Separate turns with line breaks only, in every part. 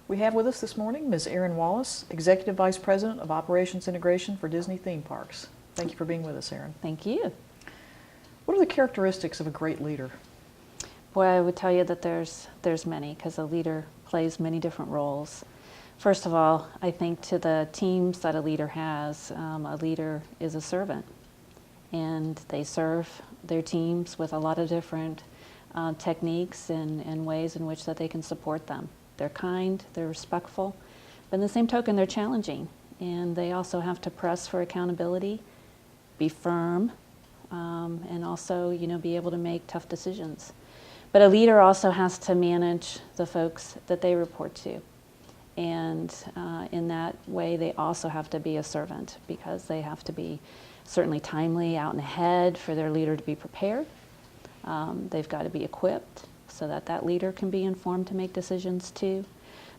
We have with us this morning Ms. Erin Wallace, Executive Vice President of Operations Integration for Disney Theme Parks. Thank you for being with us, Erin.
Thank you.
What are the characteristics of a great leader?
Boy, I would tell you that there's many, because a leader plays many different roles. First of all, I think to the teams that a leader has, a leader is a servant, and they serve their teams with a lot of different techniques and ways in which that they can support them. They're kind, they're respectful, but in the same token, they're challenging, and they also have to press for accountability, be firm, and also, be able to make tough decisions. But a leader also has to manage the folks that they report to. And in that way, they also have to be a servant, because they have to be certainly timely, out and ahead for their leader to be prepared. They've got to be equipped so that that leader can be informed to make decisions too.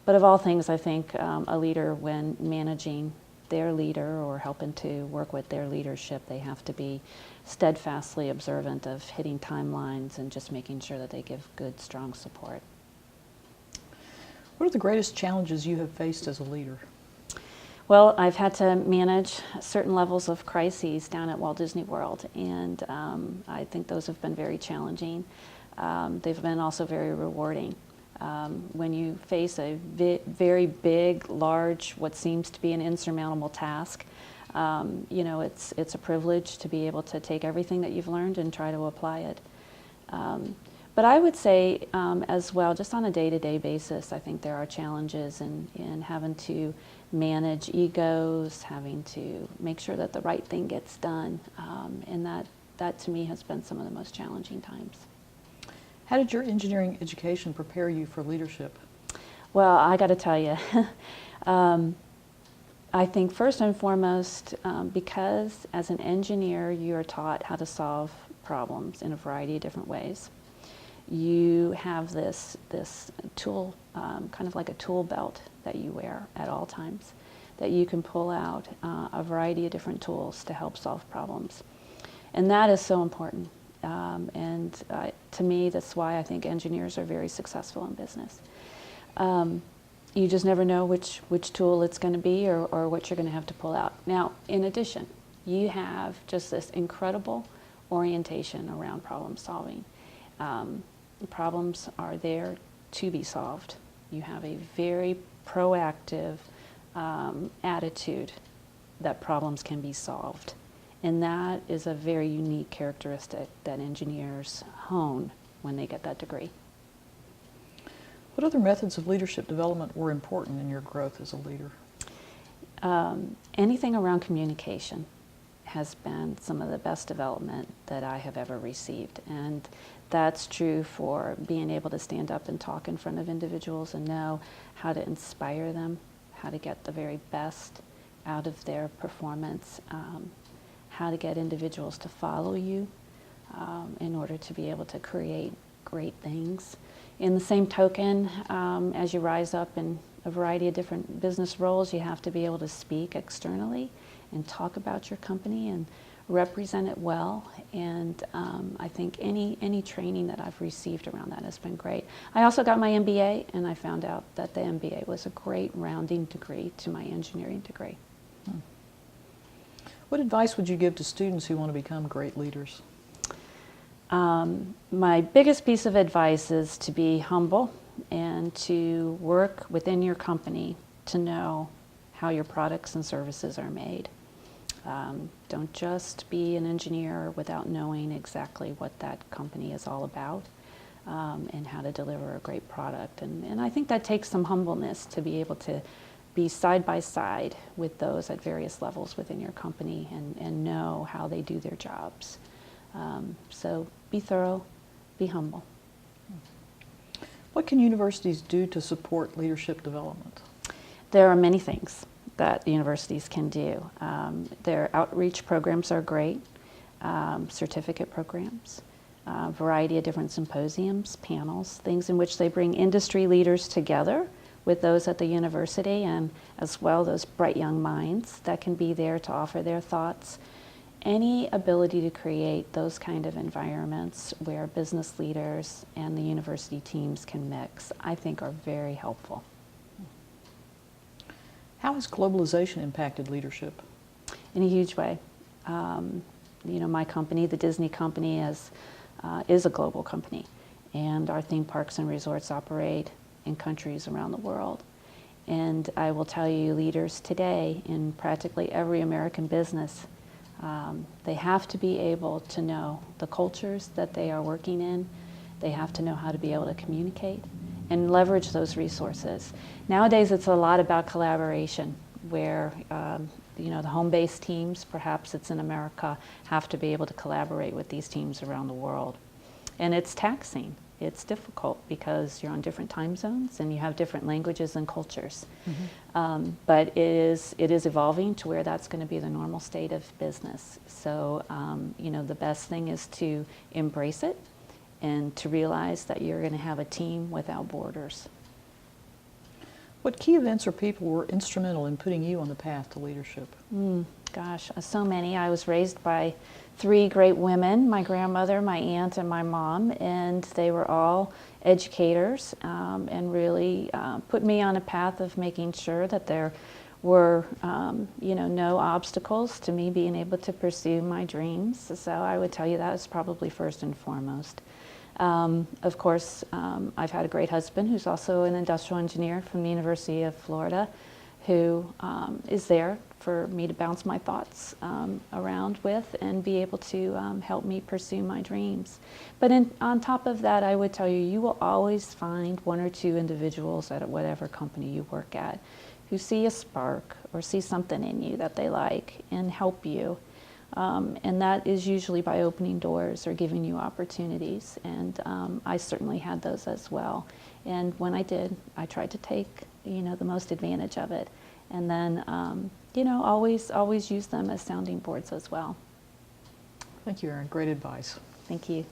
But of all things, I think a leader, when managing their leader or helping to work with their leadership, they have to be steadfastly observant of hitting timelines and just making sure that they give good, strong support.
What are the greatest challenges you have faced as a leader?
Well, I've had to manage certain levels of crises down at Walt Disney World, and I think those have been very challenging. They've been also very rewarding. When you face a very big, large, what seems to be an insurmountable task, it's a privilege to be able to take everything that you've learned and try to apply it. But I would say as well, just on a day-to-day basis, I think there are challenges in having to manage egos, having to make sure that the right thing gets done, and that to me has been some of the most challenging times.
How did your engineering education prepare you for leadership?
Well, I got to tell you, I think first and foremost, because as an engineer, you are taught how to solve problems in a variety of different ways. You have this tool, kind of like a tool belt that you wear at all times, that you can pull out a variety of different tools to help solve problems. And that is so important. To me, that's why I think engineers are very successful in business. You just never know which tool it's going to be or what you're going to have to pull out. Now, in addition, you have just this incredible orientation around problem solving. Problems are there to be solved. You have a very proactive attitude that problems can be solved. And that is a very unique characteristic that engineers hone when they get that degree.
What other methods of leadership development were important in your growth as a leader?
Anything around communication has been some of the best development that I have ever received. And that's true for being able to stand up and talk in front of individuals and know how to inspire them, how to get the very best out of their performance, how to get individuals to follow you in order to be able to create great things. In the same token, as you rise up in a variety of different business roles, you have to be able to speak externally and talk about your company and represent it well. And I think any training that I've received around that has been great. I also got my MBA, and I found out that the MBA was a great rounding degree to my engineering degree.
What advice would you give to students who want to become great leaders?
My biggest piece of advice is to be humble and to work within your company to know how your products and services are made. Don't just be an engineer without knowing exactly what that company is all about and how to deliver a great product. And I think that takes some humbleness to be able to be side by side with those at various levels within your company and know how they do their jobs. So be thorough, be humble.
What can universities do to support leadership development?
There are many things that universities can do. Their outreach programs are great, certificate programs, a variety of different symposiums, panels, things in which they bring industry leaders together with those at the university, and as well those bright young minds that can be there to offer their thoughts. Any ability to create those kind of environments where business leaders and the university teams can mix, I think are very helpful.
How has globalization impacted leadership?
In a huge way. My company, the Disney company, is a global company, and our theme parks and resorts operate in countries around the world. And I will tell you, leaders today in practically every American business, they have to be able to know the cultures that they are working in. They have to know how to be able to communicate and leverage those resources. Nowadays, it's a lot about collaboration, where the home-based teams, perhaps it's in America, have to be able to collaborate with these teams around the world. And it's taxing. It's difficult because you're on different time zones and you have different languages and cultures. Mm-hmm. But it is evolving to where that's going to be the normal state of business. So, the best thing is to embrace it and to realize that you're going to have a team without borders.
What key events or people were instrumental in putting you on the path to leadership?
Gosh, so many. I was raised by 3 great women, my grandmother, my aunt, and my mom, and they were all educators and really put me on a path of making sure that there were no obstacles to me being able to pursue my dreams. So I would tell you that is probably first and foremost. Of course, I've had a great husband who's also an industrial engineer from the University of Florida, who is there for me to bounce my thoughts around with and be able to help me pursue my dreams. But on top of that, I would tell you, you will always find 1 or 2 individuals at whatever company you work at who see a spark or see something in you that they like and help you. And that is usually by opening doors or giving you opportunities. And I certainly had those as well. And when I did, I tried to take, the most advantage of it. And then, always use them as sounding boards as well.
Thank you, Erin. Great advice.
Thank you.